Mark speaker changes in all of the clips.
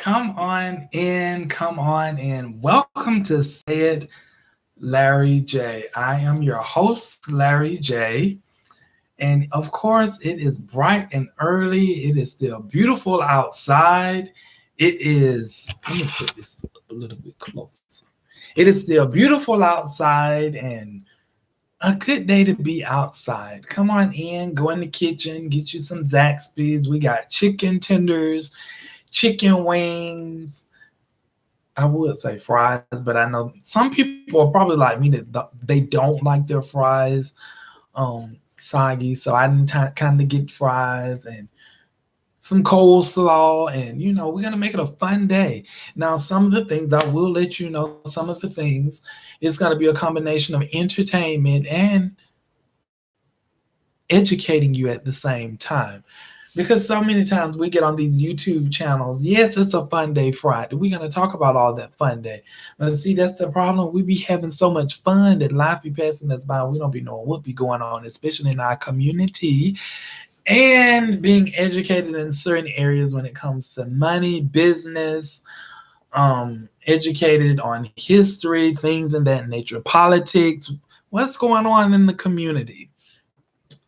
Speaker 1: Come on in, come on in. Welcome to Say It, Larry J. I am your host, Larry J. And of course, it is bright and early. It is still beautiful outside. Let me put this a little bit closer. It is still beautiful outside and a good day to be outside. Come on in, go in the kitchen, get you some Zaxby's. We got chicken tenders, chicken wings, I would say fries, but I know some people are probably like me that they don't like their fries soggy. So I didn't kind of get fries and some coleslaw, and we're gonna make it a fun day. Now, some of the things I will let you know. Some of the things it's gonna be a combination of entertainment and educating you at the same time. Because so many times we get on these YouTube channels. Yes, it's a fun day Friday. We're gonna talk about all that fun day. But see, that's the problem. We be having so much fun that life be passing us by. We don't be knowing what be going on, especially in our community, and being educated in certain areas when it comes to money, business, educated on history, things in that nature, politics, what's going on in the community.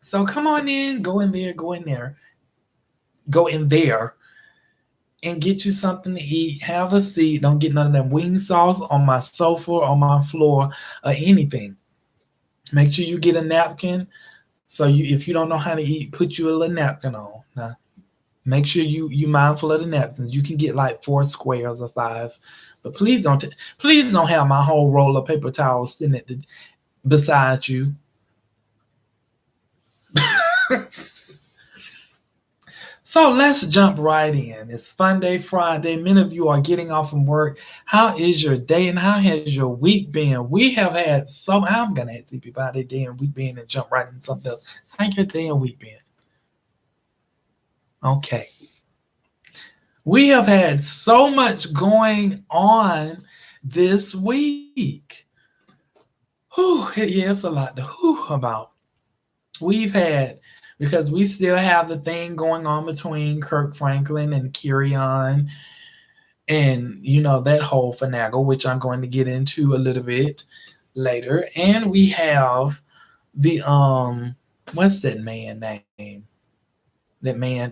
Speaker 1: So come on in, go in there and get you something to eat. Have a seat. Don't get none of that wing sauce on my sofa, on my floor, or anything. Make sure you get a napkin. So if you don't know how to eat, put you a little napkin on. Now, make sure you mindful of the napkins. You can get like 4 squares or 5, but please don't have my whole roll of paper towels sitting beside you. So let's jump right in. It's Fun Day Friday. Many of you are getting off from work. How is your day and how has your week been? We have had I'm going to see people how their day and week been and jump right into something else. How your day and week been? Okay. We have had so much going on this week. Whew, yeah, it's a lot to about. We've had, because we still have the thing going on between Kirk Franklin and Kirion, and that whole finagle, which I'm going to get into a little bit later. And we have the what's that man name? That man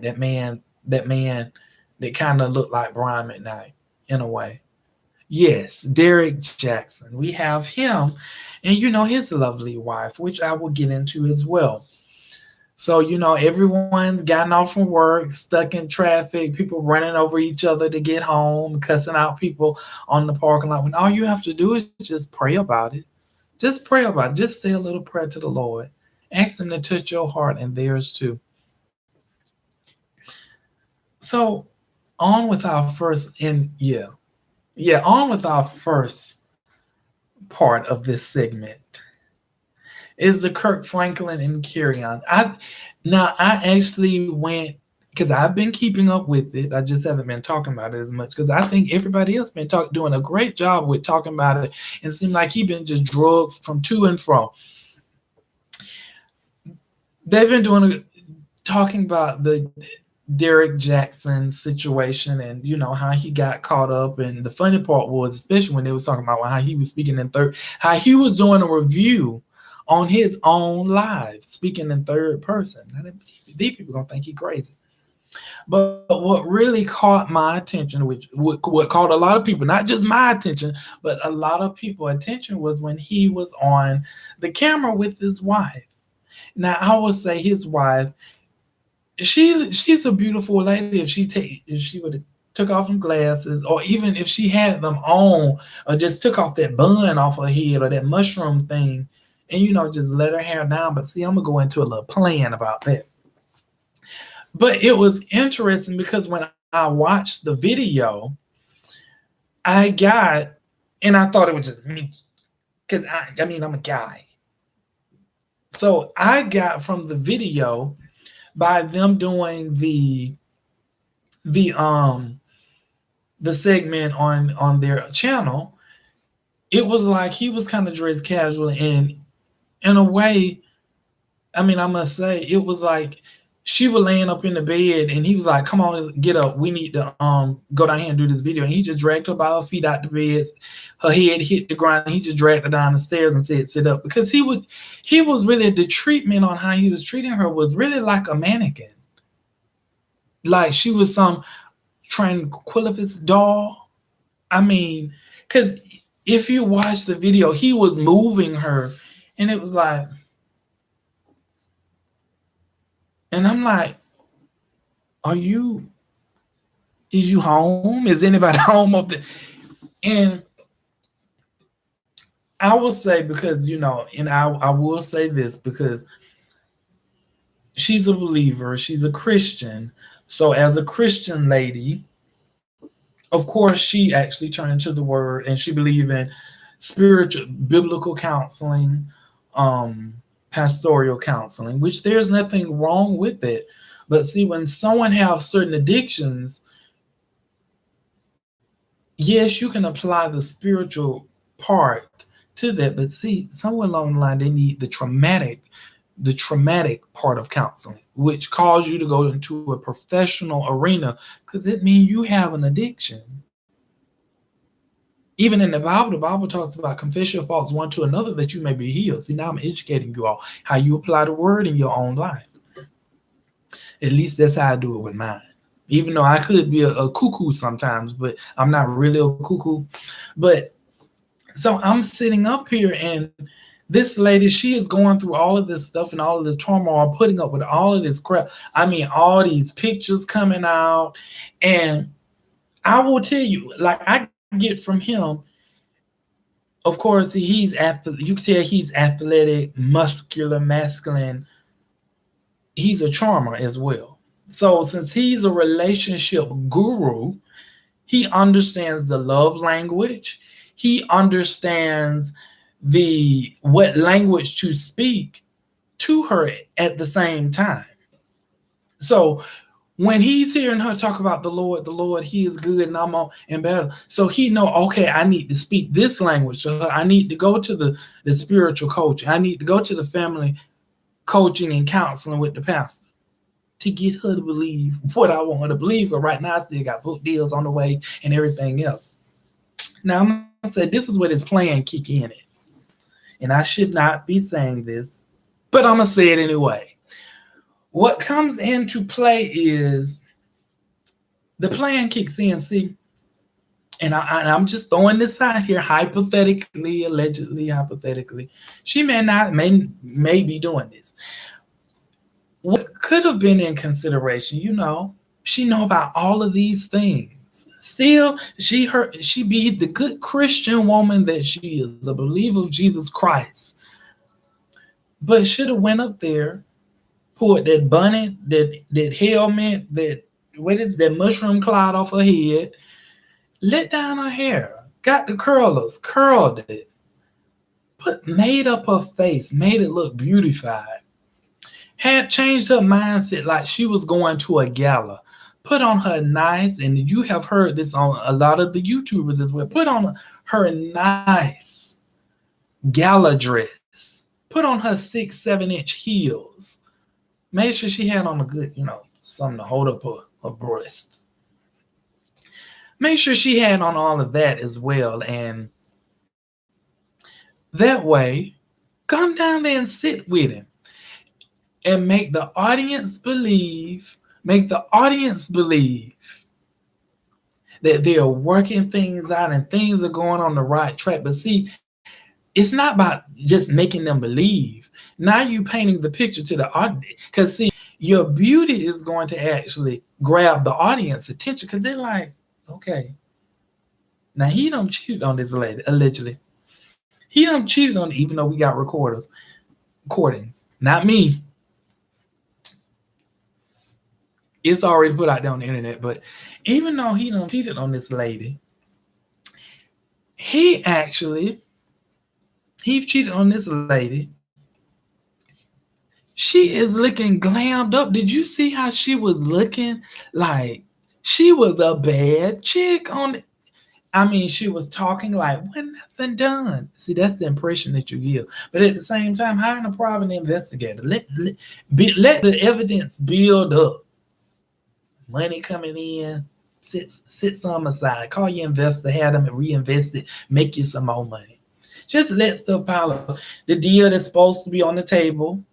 Speaker 1: that kind of looked like Brian McKnight in a way. Yes, Derek Jackson. We have him, and his lovely wife, which I will get into as well. So, everyone's gotten off from work, stuck in traffic, people running over each other to get home, cussing out people on the parking lot. When all you have to do is just pray about it. Just pray about it. Just say a little prayer to the Lord. Ask Him to touch your heart and theirs too. So, on with our first, on with our first part of this segment is the Kirk Franklin and Carry On. I actually went because I've been keeping up with it. I just haven't been talking about it as much because I think everybody else been doing a great job with talking about it. And it seemed like he been just drugged from to and fro. They've been talking about the Derek Jackson situation and how he got caught up. And the funny part was, especially when they was talking about how he was speaking how he was doing a review on his own live, speaking in third person. Now, these people gonna think he crazy. But what really caught my attention, which what caught a lot of people, not just my attention, but a lot of people attention, was when he was on the camera with his wife. Now, I would say his wife, she's a beautiful lady. If she would have took off them glasses, or even if she had them on, or just took off that bun off her head or that mushroom thing, and just let her hair down. But see, I'm gonna go into a little plan about that. But it was interesting because when I watched the video, and I thought it was just me, because I'm a guy. So I got from the video, by them doing the segment on their channel, it was like he was kind of dressed casually, and in a way, I must say, it was like she was laying up in the bed and he was like, come on, get up. We need to go down here and do this video. And he just dragged her by her feet out the bed. Her head hit the ground. And he just dragged her down the stairs and said, sit up. Because he was really, the treatment on how he was treating her was really like a mannequin. Like she was some tranquilifist doll. I mean, because if you watch the video, he was moving her and it was like, and I'm like, is you home? Is anybody home up there? And I will say, because, and I will say this, because she's a believer, she's a Christian. So as a Christian lady, of course, she actually turned to the word and she believed in spiritual, biblical counseling, pastoral counseling, which there's nothing wrong with it. But see, when someone has certain addictions, yes, you can apply the spiritual part to that, but see, somewhere along the line, they need the traumatic part of counseling, which calls you to go into a professional arena, because it means you have an addiction. Even in the Bible talks about confess your faults one to another that you may be healed. See, now I'm educating you all how you apply the word in your own life. At least that's how I do it with mine. Even though I could be a cuckoo sometimes, but I'm not really a cuckoo. But so I'm sitting up here and this lady, she is going through all of this stuff and all of this turmoil, putting up with all of this crap. I mean, all these pictures coming out. And I will tell you, like, I get from him, of course, you can tell he's athletic, muscular, masculine. He's a charmer as well. So since he's a relationship guru, he understands the love language. He understands what language to speak to her at the same time. So when he's hearing her talk about the Lord, he is good and I'm all in battle. So he know, okay, I need to speak this language to her. I need to go to the spiritual coach. I need to go to the family coaching and counseling with the pastor to get her to believe what I want her to believe. But right now I still got book deals on the way and everything else. Now I'm going to say this is where this plan kick in it. And I should not be saying this, but I'm going to say it anyway. What comes into play is the plan kicks in, see, and I'm just throwing this out here, hypothetically, allegedly, hypothetically. She may be doing this. What could have been in consideration, she know about all of these things. Still, she be the good Christian woman that she is, a believer of Jesus Christ. But should have went up there, pulled that bonnet, that helmet, that mushroom cloud off her head, let down her hair, got the curlers, curled it, made up her face, made it look beautified, had changed her mindset like she was going to a gala, put on her nice, and you have heard this on a lot of the YouTubers as well, put on her nice gala dress, put on her 6-7 inch heels, made sure she had on a good, something to hold up her breast. Make sure she had on all of that as well. And that way, come down there and sit with him and make the audience believe that they are working things out and things are going on the right track. But see, it's not about just making them believe. Now you painting the picture to the audience, because see, your beauty is going to actually grab the audience attention, because they're like, okay, now he done cheated on this lady, allegedly. He done cheated on, even though we got recordings, not me. It's already put out there on the internet, but even though he done cheated on this lady, he cheated on this lady. She is looking glammed up. Did you see how she was looking? Like she was a bad chick on it. I mean, she was talking like, when nothing done. See, that's the impression that you give. But at the same time, hiring a private investigator, let the evidence build up. Money coming in, sit some aside. Call your investor, have them reinvest it, make you some more money. Just let stuff pile up. The deal that's supposed to be on the table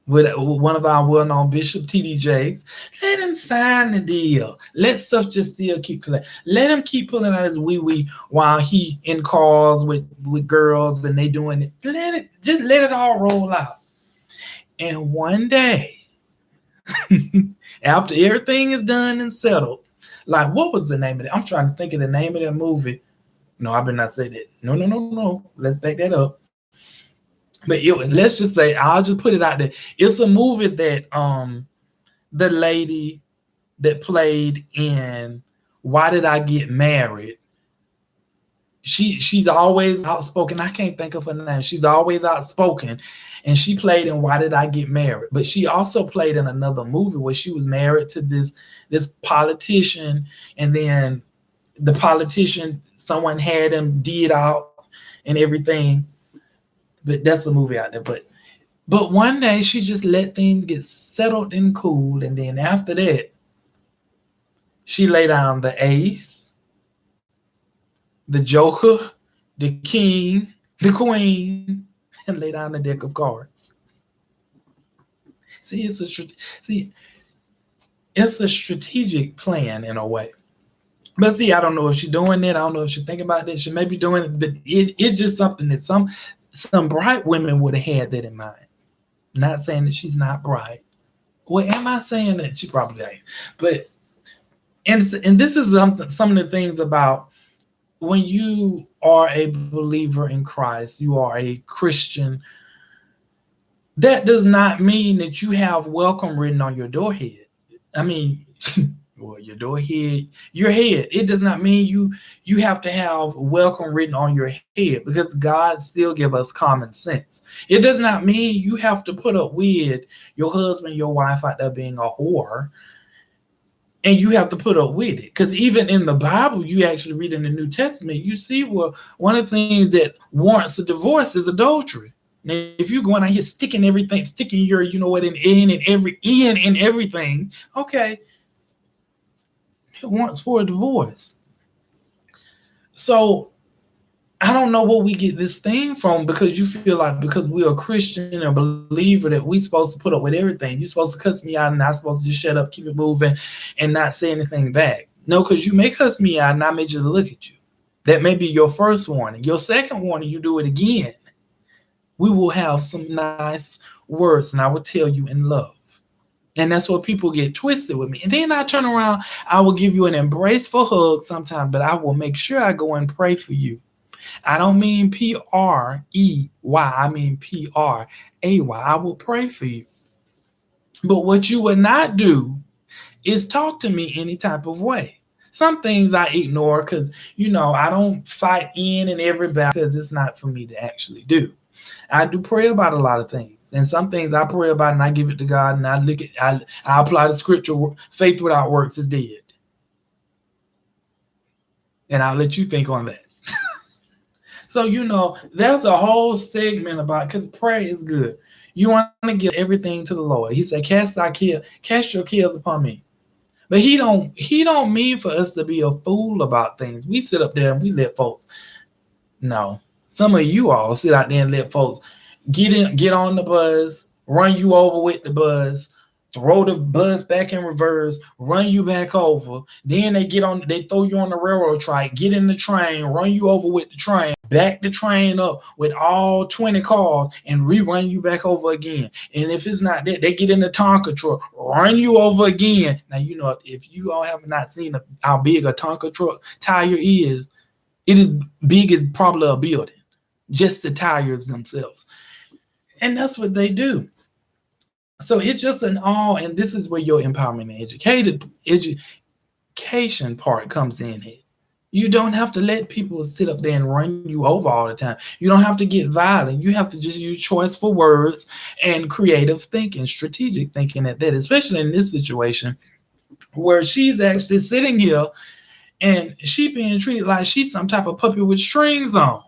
Speaker 1: with one of our well-known Bishop TD Jakes, let him sign the deal. Let stuff just still keep collecting. Let him keep pulling out his wee while he in cars with girls and they doing it. Let it all roll out. And one day, after everything is done and settled, like what was the name of it? I'm trying to think of the name of that movie. No, I better not say that. No. Let's back that up. But let's just say I'll just put it out there. It's a movie that the lady that played in Why Did I Get Married? She's always outspoken. I can't think of her name. She's always outspoken, and she played in Why Did I Get Married? But she also played in another movie where she was married to this politician, and then the politician, someone had him did out and everything. But that's a movie out there. But one day she just let things get settled and cool, and then after that, she lay down the ace, the joker, the king, the queen, and lay down the deck of cards. See, it's a strategic plan in a way. But see, I don't know if she's doing it. I don't know if she's thinking about this. She may be doing it, but it's just something that some bright women would have had that in mind. Not saying that she's not bright. Well, am I saying that she probably ain't? But and this is some of the things about when you are a believer in Christ, you are a Christian. That does not mean that you have welcome written on your doorhead. I mean, well, your doorhead, your head. It does not mean you have to have welcome written on your head, because God still give us common sense. It does not mean you have to put up with your husband, your wife out there being a whore, and you have to put up with it. Because even in the Bible, you actually read in the New Testament, you see where one of the things that warrants a divorce is adultery. Now, if you're going out here sticking your, you know what, in and everything, okay, it warrants for a divorce. So I don't know where we get this thing from, because you feel like because we're a Christian or believer that we're supposed to put up with everything. You're supposed to cuss me out and I'm supposed to just shut up, keep it moving, and not say anything back. No, because you may cuss me out and I may just look at you. That may be your first warning. Your second warning, you do it again. We will have some nice words, and I will tell you in love. And that's what people get twisted with me. And then I turn around, I will give you an embraceful hug sometime, but I will make sure I go and pray for you. I don't mean Prey, I mean Pray. I will pray for you. But what you would not do is talk to me any type of way. Some things I ignore because, I don't fight in and every battle, because it's not for me to actually do. I do pray about a lot of things, and some things I pray about and I give it to God, and I apply the scripture, faith without works is dead. And I'll let you think on that. So, there's a whole segment about, because prayer is good. You want to give everything to the Lord. He said, cast your cares upon me. But he don't mean for us to be a fool about things. We sit up there and we let folks. No. Some of you all sit out there and let folks get on the bus, run you over with the bus, throw the bus back in reverse, run you back over. Then they throw you on the railroad track, get in the train, run you over with the train, back the train up with all 20 cars, and rerun you back over again. And if it's not that, they get in the Tonka truck, run you over again. Now, if you all have not seen how big a Tonka truck tire is, it is big as probably a building, just the tires themselves. And that's what they do. So it's just and this is where your empowerment and education part comes in here. You don't have to let people sit up there and run you over all the time. You don't have to get violent. You have to just use choiceful words and creative thinking, strategic thinking at that, especially in this situation where she's actually sitting here and she being treated like she's some type of puppy with strings on.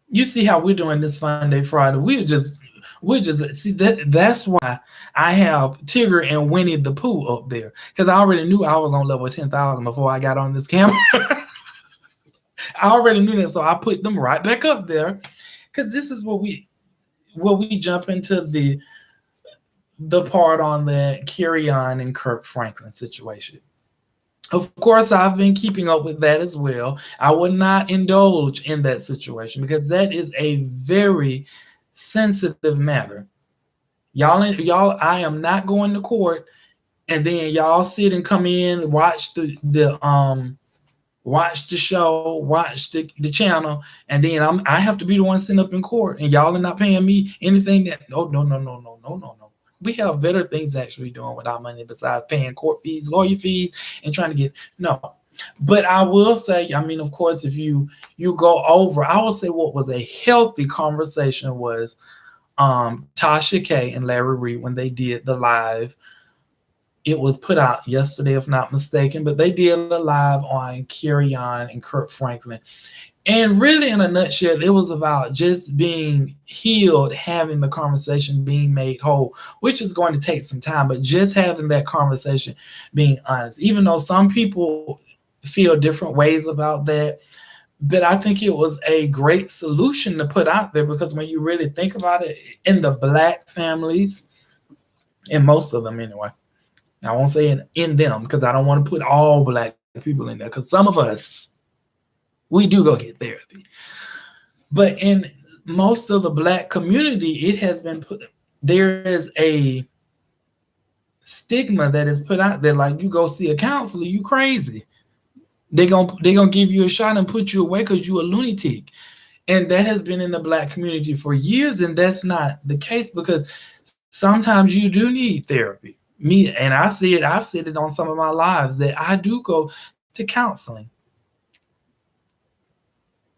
Speaker 1: You see how we're doing this Fun Day Friday. We're just see that's why I have Tigger and Winnie the Pooh up there. Because I already knew I was on level 10,000 before I got on this camera. I already knew that, so I put them right back up there. Because this is what we jump into the part on the Carry On and Kirk Franklin situation. Of course, I've been keeping up with that as well. I would not indulge in that situation because that is a very sensitive matter. Y'all, I am not going to court, and then y'all sit and come in, watch the show, watch the channel, and then I have to be the one sitting up in court, and y'all are not paying me anything. That no. We have better things actually doing with our money besides paying court fees, lawyer fees, and trying to get no. But I will say, I mean, of course, if you go over, I will say what was a healthy conversation was Tasha K and Larry Reed when they did the live. It was put out yesterday, if not mistaken, but they did a live on Carry On and Kirk Franklin. And really, in a nutshell, it was about just being healed, having the conversation, being made whole, which is going to take some time, but just having that conversation, being honest, even though some people feel different ways about that. But I think it was a great solution to put out there because when you really think about it, in the black families, and most of them anyway, I won't say in them because I don't want to put all black people in there because some of us, we do go get therapy. But in most of the black community, it has been put, there is a stigma that is put out there like you go see a counselor, you crazy. They gonna give you a shot and put you away because you a lunatic. And that has been in the black community for years, and that's not the case because sometimes you do need therapy. Me and I've said it on some of my lives that I do go to counseling.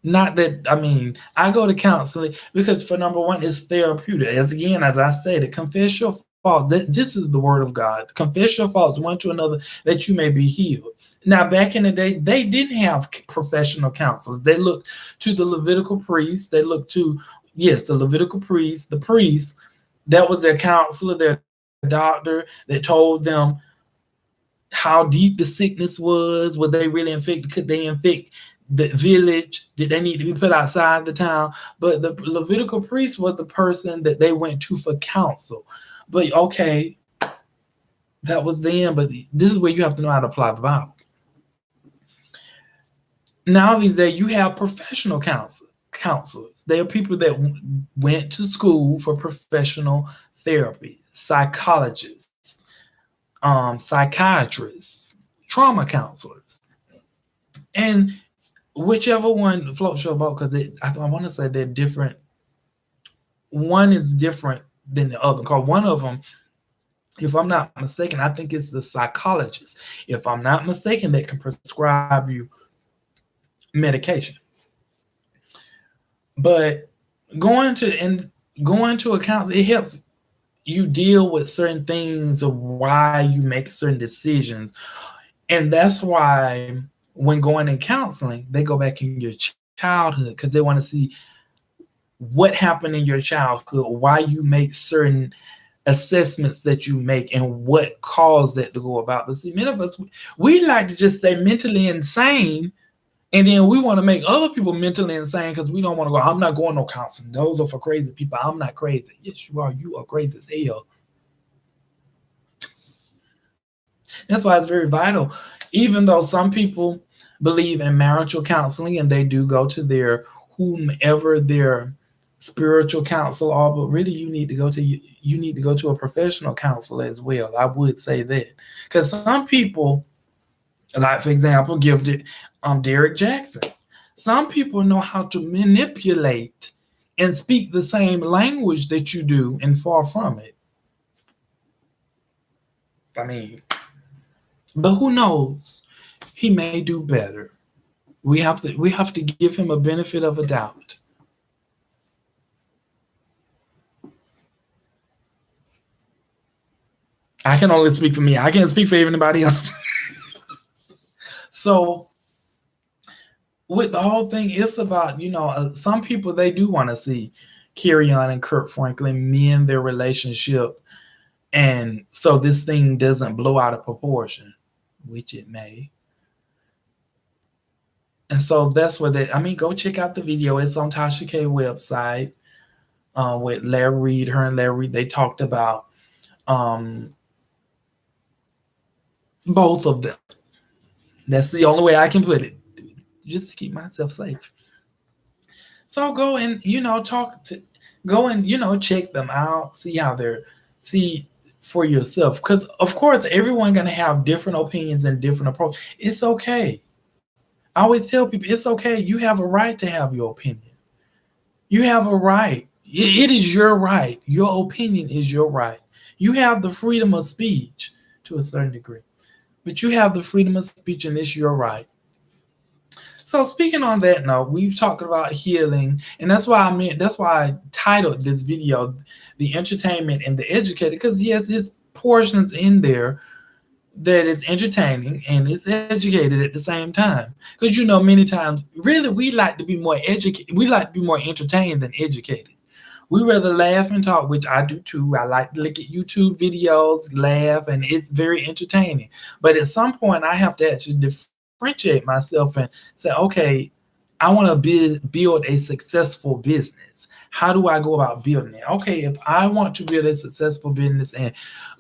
Speaker 1: Not that I mean I go to counseling because for number one, it's therapeutic. As I said, confess your fault. This is the word of God. Confess your faults one to another that you may be healed. Now, back in the day, they didn't have professional counselors. They looked to the Levitical priests. They looked to, yes, the Levitical priest, the priest that was their counselor, their doctor that told them how deep the sickness was they really infected, could they infect the village, did they need to be put outside the town? But the Levitical priest was the person that they went to for counsel. But okay, that was then, but this is where you have to know how to apply the Bible. Now these days you have professional counselors. They are people that went to school for professional therapy, psychologists, psychiatrists, trauma counselors, and whichever one floats your boat, because I want to say they're different. One is different than the other. Because one of them, if I'm not mistaken, I think it's the psychologist. If I'm not mistaken, that can prescribe you medication. But going to accounts, it helps you deal with certain things of why you make certain decisions. And that's why when going in counseling, they go back in your childhood because they want to see what happened in your childhood, why you make certain assessments that you make, and what caused that to go about. But see, many of us, we like to just stay mentally insane, and then we want to make other people mentally insane because we don't want to go, I'm not going no counseling. Those are for crazy people. I'm not crazy. Yes, you are. You are crazy as hell. That's why it's very vital. Even though some people believe in marital counseling and they do go to their whomever their spiritual counselor are, but really you need to go to a professional counselor as well. I would say that because some people, like for example, give Derek Jackson. Some people know how to manipulate and speak the same language that you do and far from it. I mean, but who knows? He may do better. We have to give him a benefit of a doubt. I can only speak for me. I can't speak for anybody else. So with the whole thing, it's about, some people, they do want to see Carrie and Kirk Franklin mend their relationship, and so this thing doesn't blow out of proportion, which it may. And so that's what they. I mean, go check out the video. It's on Tasha K website, with Larry Reed. Her and Larry Reed, they talked about um, both of them. That's the only way I can put it, just to keep myself safe. So go and talk to, go and check them out, see how they're, see for yourself, because of course everyone gonna have different opinions and different approach. It's okay. I always tell people it's okay. You have a right to have your opinion. You have a right. It is your right. Your opinion is your right. You have the freedom of speech to a certain degree, but you have the freedom of speech, and it's your right. So speaking on that note, we've talked about healing, and that's why I titled this video "The Entertainment and the Educated," because yes, there's portions in there that is entertaining and it's educated at the same time. Because many times, really, we like to be more educated. We like to be more entertained than educated. We rather laugh and talk, which I do too. I like to look at YouTube videos, laugh, and it's very entertaining. But at some point, I have to actually differentiate myself and say, okay, I want to build a successful business. How do I go about building it? Okay, if I want to build a successful business and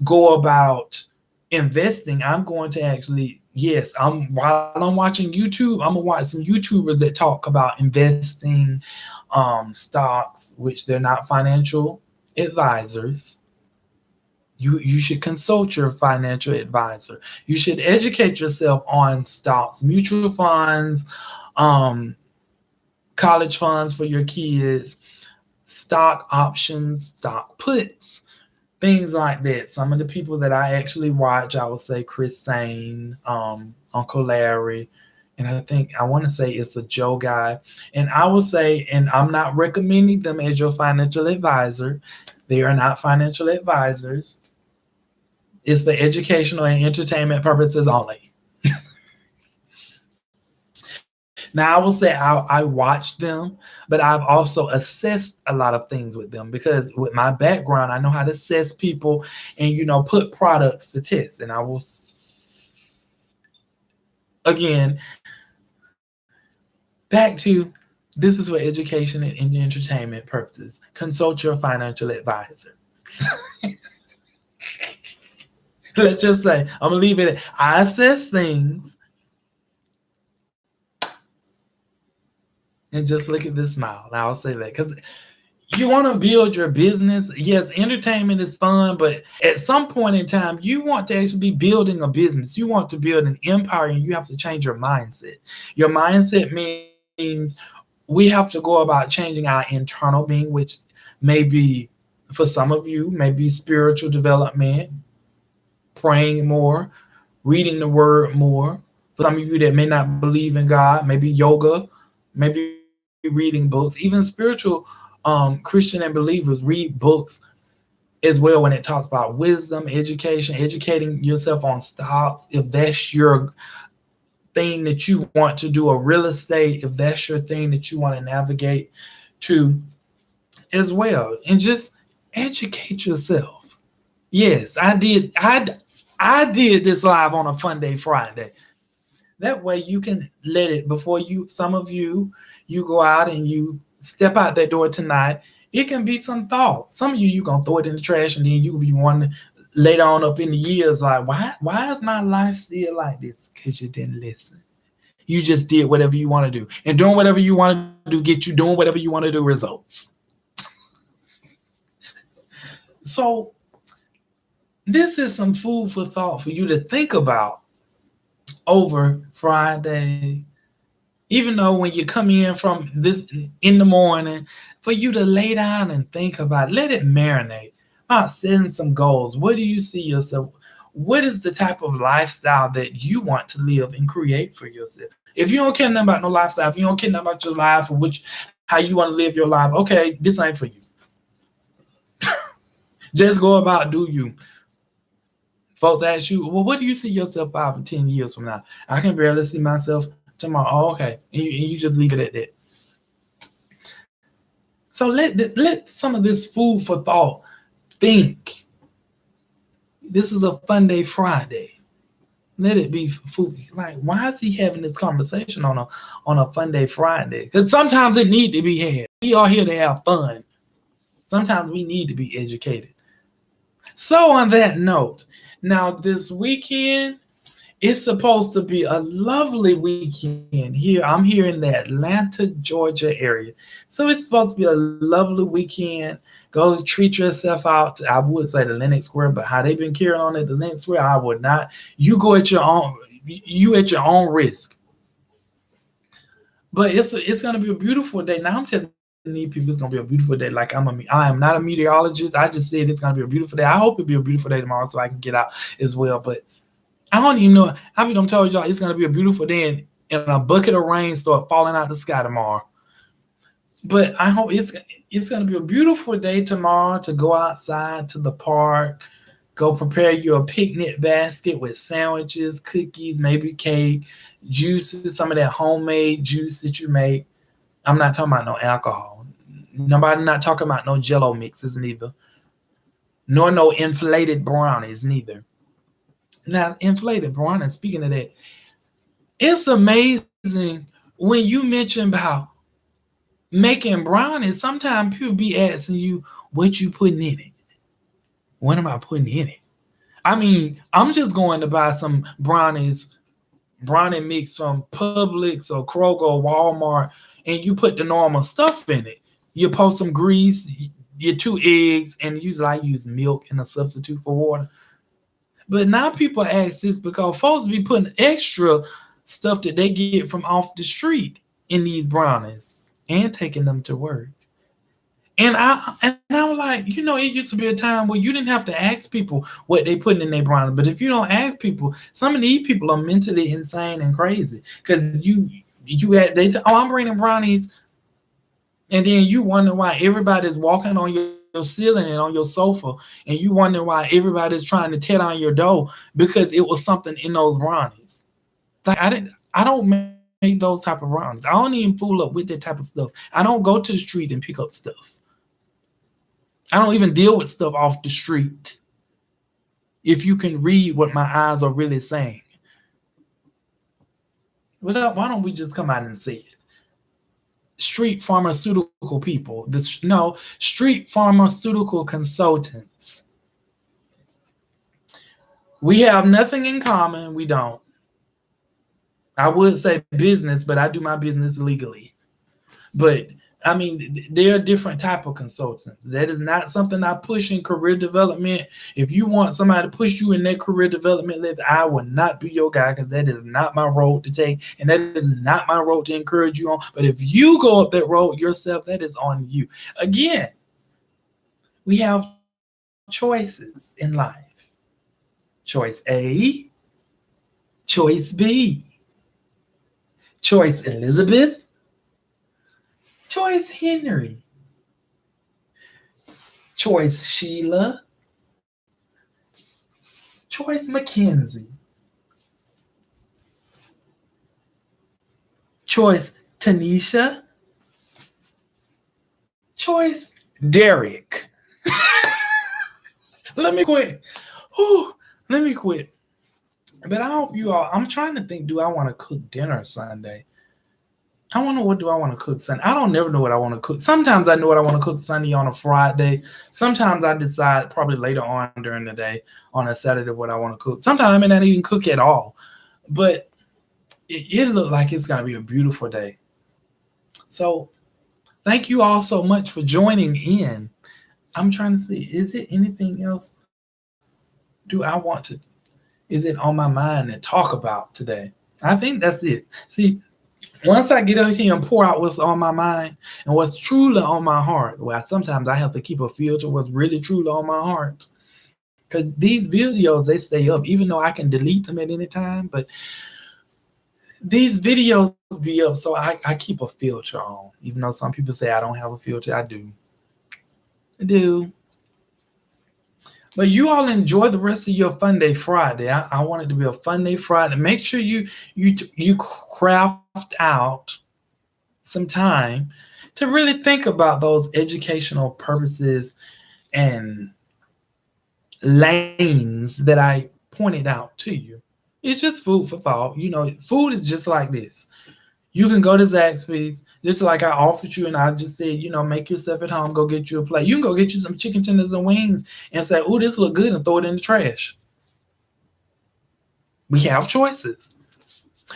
Speaker 1: go about investing, I'm going to actually, yes, while I'm watching YouTube, I'm gonna watch some YouTubers that talk about investing, stocks, which they're not financial advisors. You should consult your financial advisor. You should educate yourself on stocks, mutual funds, um, college funds for your kids, stock options, stock puts, things like that. Some of the people that I actually watch, I would say Chris Sane, Uncle Larry, and I want to say it's a Joe guy. And I will say, and I'm not recommending them as your financial advisor. They are not financial advisors. It's for educational and entertainment purposes only. Now, I will say I watch them, but I've also assessed a lot of things with them, because with my background, I know how to assess people and, put products to test. And I will, again, back to, this is for education and entertainment purposes. Consult your financial advisor. Let's just say, I'm going to leave it at, I assess things. And just look at this smile. Now I'll say that because you want to build your business. Yes, entertainment is fun, but at some point in time, you want to actually be building a business. You want to build an empire, and you have to change your mindset. Your mindset means we have to go about changing our internal being, which may be, for some of you, maybe spiritual development, praying more, reading the word more. For some of you that may not believe in God, maybe yoga, maybe reading books. Even spiritual Christian and believers read books as well when it talks about wisdom, education, educating yourself on stocks. If that's your thing that you want to do, or real estate, if that's your thing that you want to navigate to as well, and just educate yourself. Yes, I did this live on a Fun Day Friday. That way you can let it, before you, some of you go out and you step out that door tonight, it can be some thought. Some of you going to throw it in the trash, and then you will be wondering later on up in the years, like, why is my life still like this? Because you didn't listen. You just did whatever you want to do. And doing whatever you want to do get you doing whatever you want to do results. So this is some food for thought for you to think about over Friday. Even though when you come in from this in the morning, for you to lay down and think about it, let it marinate. About setting some goals. Where do you see yourself? What is the type of lifestyle that you want to live and create for yourself? If you don't care nothing about no lifestyle, if you don't care nothing about your life, or how you want to live your life, okay, this ain't for you. Just go about do you. Folks ask you, well, what do you see yourself 5 and 10 years from now? I can barely see myself tomorrow. Oh, okay. And you just leave it at that. So let some of this food for thought think. This is a fun day Friday. Let it be food. Like, why is he having this conversation on a fun day Friday? Because sometimes it need to be had. We are here to have fun. Sometimes we need to be educated. So on that note, now this weekend, it's supposed to be a lovely weekend here. I'm here in the Atlanta, Georgia area. So it's supposed to be a lovely weekend. Go treat yourself out. I would say the Lenox Square, but how they've been carrying on at the Lenox Square, I would not. You go at your own risk. But it's gonna be a beautiful day. Now I'm telling these people it's gonna be a beautiful day. Like I am not a meteorologist. I just said it's gonna be a beautiful day. I hope it'll be a beautiful day tomorrow so I can get out as well. But I don't even know how many I'm told y'all it's gonna be a beautiful day and a bucket of rain start falling out the sky tomorrow. But I hope it's gonna be a beautiful day tomorrow to go outside to the park, go prepare you a picnic basket with sandwiches, cookies, maybe cake, juices, some of that homemade juice that you make. I'm not talking about no alcohol. Nobody not talking about no jello mixes neither. Nor no inflated brownies neither. Now, inflated brownies, speaking of that, it's amazing when you mention about making brownies. Sometimes people be asking you what you putting in it. What am I putting in it? I mean, I'm just going to buy some brownie mix from Publix or Kroger or Walmart, and you put the normal stuff in it. You pour some grease, your 2 eggs, and usually I use milk and a substitute for water. But now people ask this because folks be putting extra stuff that they get from off the street in these brownies and taking them to work. And I was like, it used to be a time where you didn't have to ask people what they putting in their brownies. But if you don't ask people, some of these people are mentally insane and crazy because oh, I'm bringing brownies, and then you wonder why everybody's walking on your ceiling and on your sofa, and you wonder why everybody's trying to tear down your door because it was something in those brownies. Like I don't make those type of brownies. I don't even fool up with that type of stuff. I don't go to the street and pick up stuff. I don't even deal with stuff off the street. If you can read what my eyes are really saying. Why don't we just come out and say it? Street pharmaceutical people. Street pharmaceutical consultants. We have nothing in common. We don't. I would say business, but I do my business legally. But I mean, there are different type of consultants. That is not something I push in career development. If you want somebody to push you in their career development level, I will not be your guy because that is not my road to take, and that is not my road to encourage you on. But if you go up that road yourself, that is on you. Again, we have choices in life. Choice A, choice B, choice Elizabeth, choice Henry, choice Sheila, choice Mackenzie, choice Tanisha, choice Derek. Let me quit. Let me quit. But I hope you all, I'm trying to think, do I want to cook dinner Sunday? I wonder what do I want to cook Sunday. I don't never know what I want to cook. Sometimes I know what I want to cook Sunday on a Friday. Sometimes I decide probably later on during the day on a Saturday what I want to cook. Sometimes I may not even cook at all. But it looked like it's going to be a beautiful day. So thank you all so much for joining in. I'm trying to see, is it anything else is it on my mind to talk about today? I think that's it. See, once I get over here and pour out what's on my mind and what's truly on my heart, well, sometimes I have to keep a filter what's really truly on my heart. Because these videos, they stay up, even though I can delete them at any time. But these videos be up, so I keep a filter on. Even though some people say I don't have a filter, I do. But you all enjoy the rest of your Fun Day Friday. I want it to be a Fun Day Friday. Make sure you craft out some time to really think about those educational purposes and lanes that I pointed out to you. It's just food for thought. Food is just like this. You can go to Zaxby's, just like I offered you, and I just said, make yourself at home, go get you a plate. You can go get you some chicken tenders and wings and say, "Oh, this look good," and throw it in the trash. We have choices.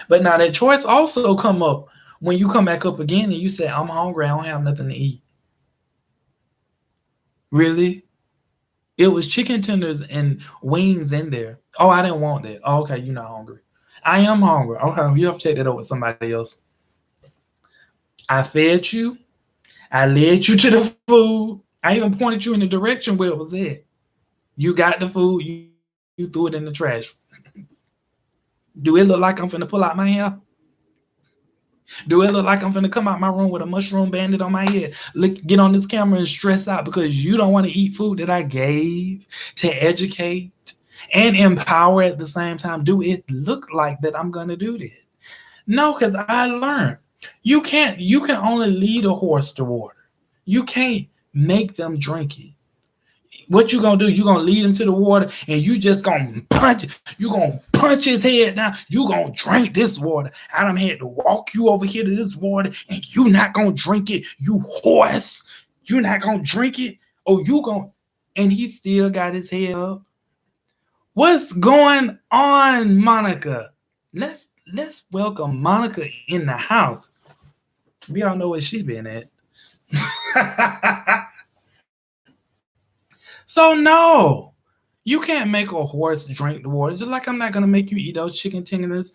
Speaker 1: But now that choice also come up when you come back up again and you say, "I'm hungry, I don't have nothing to eat." Really? It was chicken tenders and wings in there. Oh, I didn't want that. Oh, okay, you're not hungry. I am hungry. Okay, you have to take that up with somebody else. I fed you. I led you to the food. I even pointed you in the direction where it was at. You got the food. You threw it in the trash. Do it look like I'm finna pull out my hair? Do it look like I'm finna come out my room with a mushroom bandit on my head? Look, get on this camera and stress out because you don't want to eat food that I gave to educate and empower at the same time? Do it look like that I'm gonna do that? No, because I learned you can only lead a horse to water. You can't make them drink it. What you gonna do? You gonna lead him to the water and you just gonna punch his head down. You gonna drink this water. I done had to walk you over here to this water and you not gonna drink it, you horse. You not gonna drink it? Oh, you gonna and he still got his head up. What's going on, Monica? Let's welcome Monica in the house. We all know where she been at. So no, you can't make a horse drink the water. Just like I'm not gonna make you eat those chicken tenders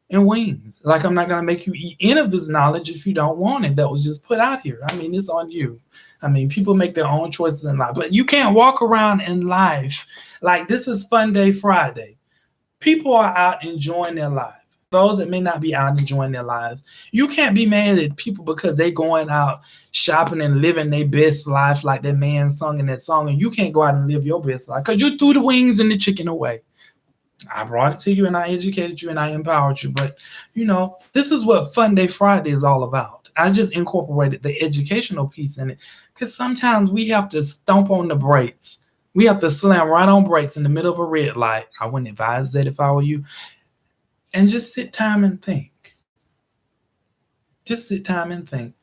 Speaker 1: and wings. Like I'm not gonna make you eat any of this knowledge if you don't want it. That was just put out here. I mean, it's on you. I mean, people make their own choices in life, but you can't walk around in life like this is Fun Day Friday. People are out enjoying their life. Those that may not be out enjoying their lives, you can't be mad at people because they going out shopping and living their best life like that man sung in that song, and you can't go out and live your best life because you threw the wings and the chicken away. I brought it to you and I educated you and I empowered you. But this is what Fun Day Friday is all about. I just incorporated the educational piece in it because sometimes we have to stomp on the brakes. We have to slam right on brakes in the middle of a red light. I wouldn't advise that if I were you. And just sit time and think. Just sit time and think.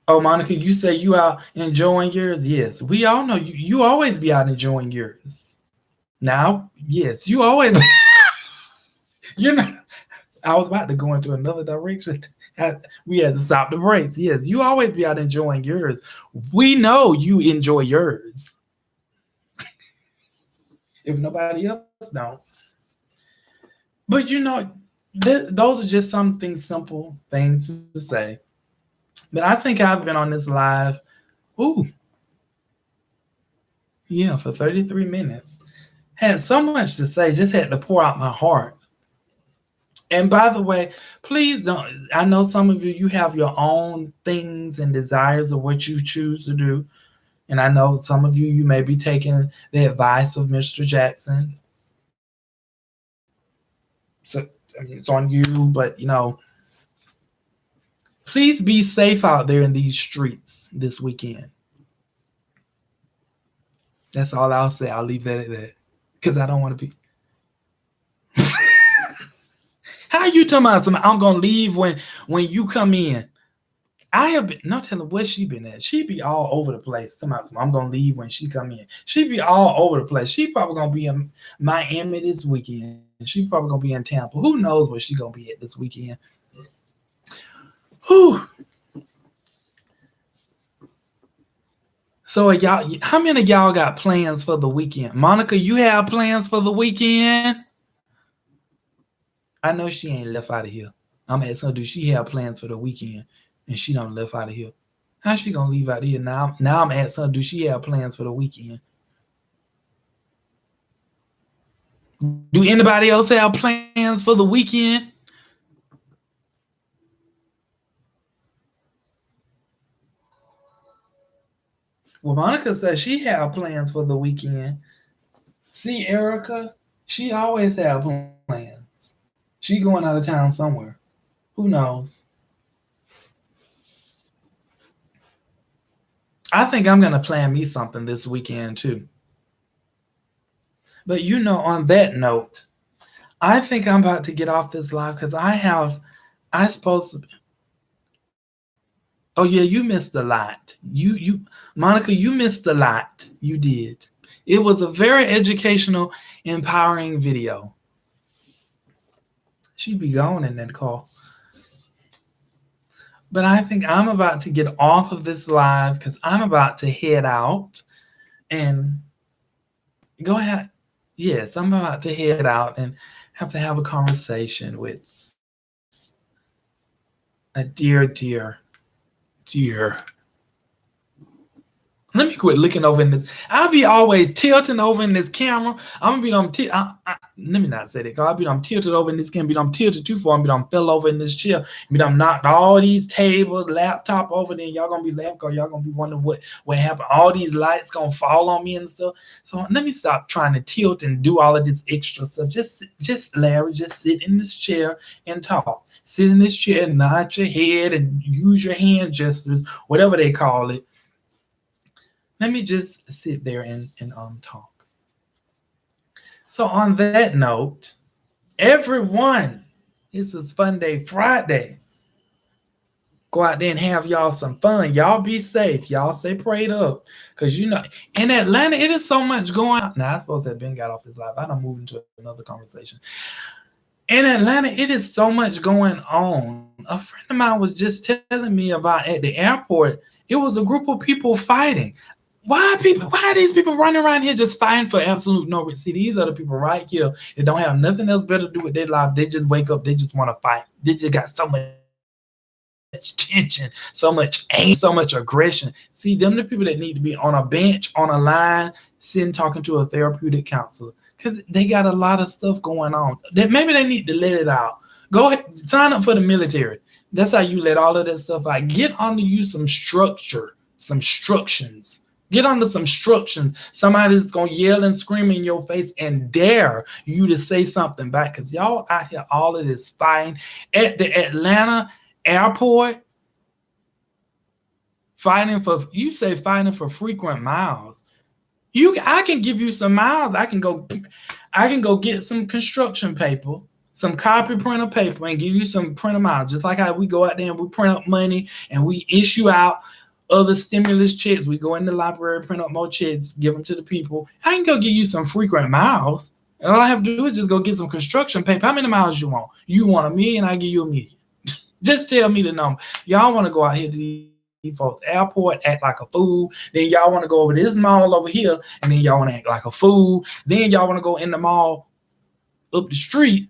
Speaker 1: Oh, Monica, you say you out enjoying yours? Yes, we all know you always be out enjoying yours. Now, yes, you always you know I was about to go into another direction. We had to stop the brakes. Yes, you always be out enjoying yours. We know you enjoy yours. If nobody else don't. But those are just something simple things to say. But I think I've been on this live, ooh, yeah, for 33 minutes. Had so much to say, just had to pour out my heart. And by the way, please don't. I know some of you have your own things and desires of what you choose to do. And I know some of you may be taking the advice of Mr. Jackson. So I mean, it's on you, but please be safe out there in these streets this weekend. That's all I'll say. I'll leave that at that because I don't want to be. How you talking about something? I'm gonna leave when you come in. I have been no telling where she been at. She be all over the place. Talking about something, I'm gonna leave when she come in. She be all over the place. She probably gonna be in Miami this weekend. She probably gonna be in Tampa. Who knows where she gonna be at this weekend? Whew. So y'all, how many of y'all got plans for the weekend? Monica, you have plans for the weekend? I know she ain't left out of here. I'm asking her, do she have plans for the weekend? And she don't left out of here. How she gonna leave out of here now? Now I'm asking her, do she have plans for the weekend? Do anybody else have plans for the weekend? Well, Monica said she had plans for the weekend. See, Erica, she always have plans. She going out of town somewhere. Who knows? I think I'm gonna plan me something this weekend too. But on that note, I think I'm about to get off this live because I supposed to. Oh yeah, you missed a lot. Monica, you missed a lot. You did. It was a very educational, empowering video. She'd be gone in that call. But I think I'm about to get off of this live because I'm about to head out and go ahead. Yes, I'm about to head out and have to have a conversation with a dear. Let me quit looking over in this. I'll be always tilting over in this camera. I'm gonna be let me not say that. Cause I'll be tilted over in this camera. Be tilted too far. I'm fell over in this chair. Be knocked all these tables, laptop over there. Y'all gonna be laughing. Cause y'all gonna be wondering what happened. All these lights gonna fall on me and stuff. So let me stop trying to tilt and do all of this extra stuff. Just Larry, just sit in this chair and talk. Sit in this chair and nod your head and use your hand gestures, whatever they call it. Let me just sit there and talk. So on that note, everyone, this is Fun Day Friday. Go out there and have y'all some fun. Y'all be safe. Y'all stay prayed up. Because in Atlanta, it is so much going on. Now, I suppose that Ben got off his live. I done moved into another conversation. In Atlanta, it is so much going on. A friend of mine was just telling me about at the airport, it was a group of people fighting. Why are these people running around here just fighting for absolute no reason? See, these are the people right here that don't have nothing else better to do with their life. They just wake up, they just want to fight. They just got so much tension, so much anger, so much aggression. See, them the people that need to be on a bench, on a line, sitting talking to a therapeutic counselor. Because they got a lot of stuff going on. That maybe they need to let it out. Go ahead, sign up for the military. That's how you let all of that stuff out. Get under you some structure, some instructions. Get under some instructions. Somebody's going to yell and scream in your face and dare you to say something back. Because y'all out here, all of this fighting. At the Atlanta airport, fighting for frequent miles. I can give you some miles. I can go get some construction paper, some copy printer paper, and give you some printer miles. Just like how we go out there and we print up money and we issue out other stimulus checks. We go in the library, print up more checks, give them to the people. I can go give you some frequent miles. And all I have to do is just go get some construction paper. How many miles you want? You want 1 million, I give you 1 million. Just tell me the number. Y'all want to go out here to these folks airport, act like a fool. Then y'all want to go over this mall over here, and then y'all want to act like a fool. Then y'all want to go in the mall up the street,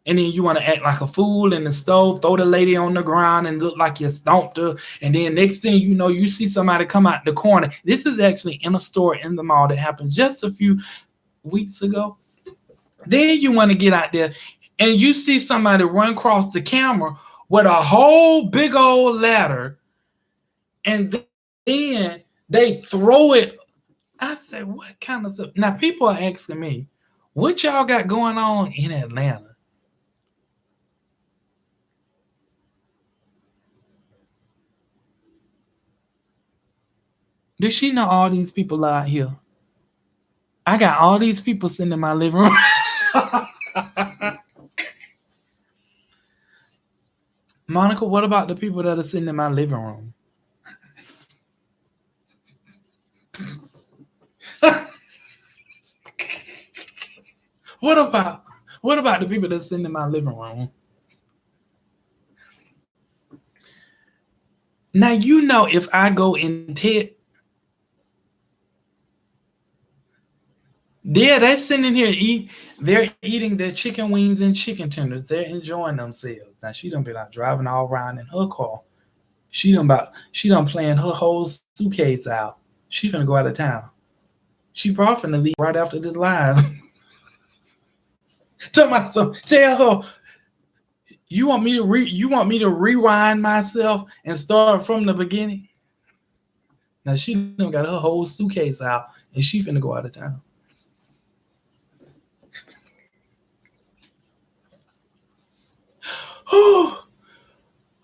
Speaker 1: and then you want to act like a fool in the store, throw the lady on the ground and look like you stomped her. And then next thing you know, you see somebody come out the corner. This is actually in a store in the mall that happened just a few weeks ago. Then you want to get out there and you see somebody run across the camera with a whole big old ladder, and then they throw it. I said, what kind of stuff? Now, people are asking me, what y'all got going on in Atlanta? Does she know all these people out here? I got all these people sitting in my living room. Monica, what about the people that are sitting in my living room? What about the people that are sitting in my living room? Now, if I go and they're sitting here they're eating their chicken wings and chicken tenders. They're enjoying themselves. Now, she done been out driving all around in her car. She done planned her whole suitcase out. She's gonna go out of town. She probably finna leave right after this live. Tell her, you want me to rewind myself and start from the beginning? Now she done got her whole suitcase out and she finna go out of town. Oh,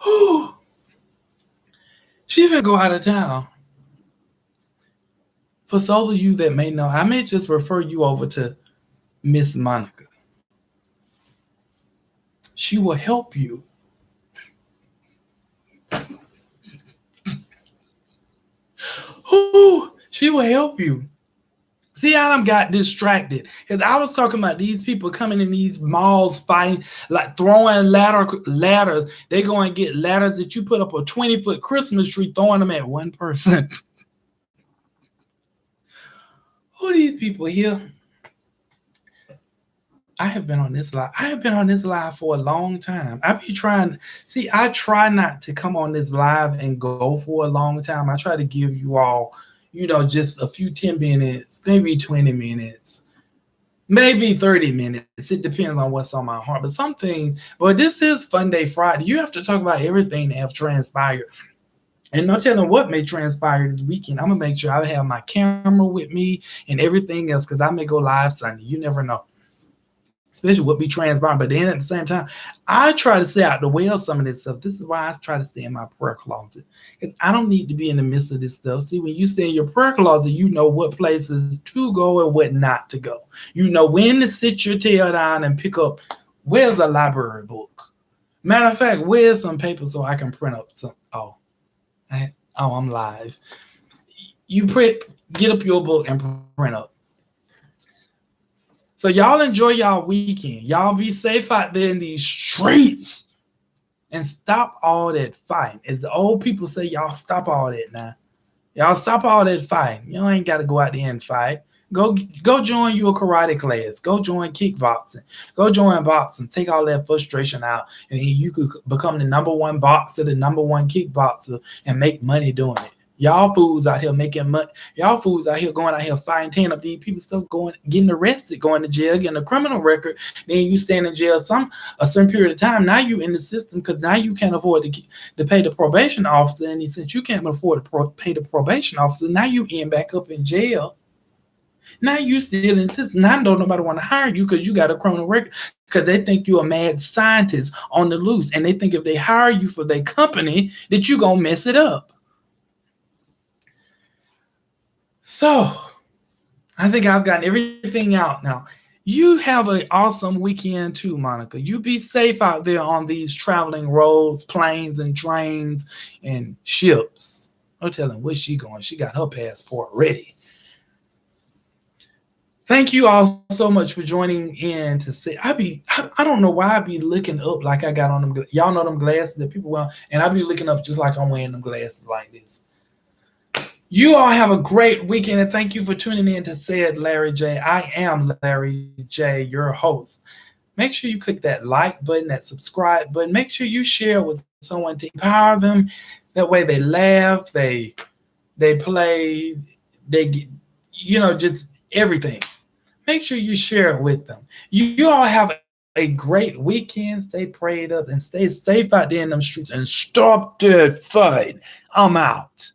Speaker 1: oh, she finna go out of town. For those of you that may know, I may just refer you over to Miss Monica. She will help you. Oh, she will help you. See, I done got distracted because I was talking about these people coming in these malls fighting, like throwing ladders. They go and get ladders that you put up a 20-foot Christmas tree, throwing them at one person. Who are these people here? I have been on this live. I have been on this live for a long time. I be trying. See, I try not to come on this live and go for a long time. I try to give you all, just a few 10 minutes, maybe 20 minutes, maybe 30 minutes. It depends on what's on my heart. But some things, but this is Fun Day Friday. You have to talk about everything that have transpired. And no telling what may transpire this weekend. I'm going to make sure I have my camera with me and everything else because I may go live Sunday. You never know. Especially what be transpiring. But then at the same time, I try to stay out the way of some of this stuff. This is why I try to stay in my prayer closet. Because I don't need to be in the midst of this stuff. See, when you stay in your prayer closet, you know what places to go and what not to go. You know when to sit your tail down and pick up, where's a library book? Matter of fact, where's some paper so I can print up some? I'm live. Get up your book and print up. So y'all enjoy y'all weekend. Y'all be safe out there in these streets and stop all that fighting. As the old people say, y'all stop all that now. Y'all stop all that fighting. You ain't got to go out there and fight. Go join your karate class. Go join kickboxing. Go join boxing. Take all that frustration out. And you could become the number one boxer, the number one kickboxer, and make money doing it. Y'all fools out here making money. Y'all fools out here going out here fighting, tearing up these people, still getting arrested, going to jail, getting a criminal record. Then you stand in jail a certain period of time. Now you in the system because now you can't afford to pay the probation officer. And since you can't afford to pay the probation officer, now you end back up in jail. Now you still in the system. Now don't nobody want to hire you because you got a criminal record because they think you're a mad scientist on the loose. And they think if they hire you for their company that you're going to mess it up. So, I think I've gotten everything out now. You have an awesome weekend too, Monica. You be safe out there on these traveling roads, planes and trains and ships. No telling where she going. She got her passport ready. Thank you all so much for joining in to say. I don't know why I be looking up like I got on them. Y'all know them glasses that people wear, and I be looking up just like I'm wearing them glasses like this. You all have a great weekend, and thank you for tuning in to Say It, Larry J. I am Larry J, your host. Make sure you click that like button, that subscribe button. Make sure you share with someone to empower them. That way they laugh, they play, they get, just everything. Make sure you share it with them. You all have a great weekend. Stay prayed up and stay safe out there in them streets and stop that fight. I'm out.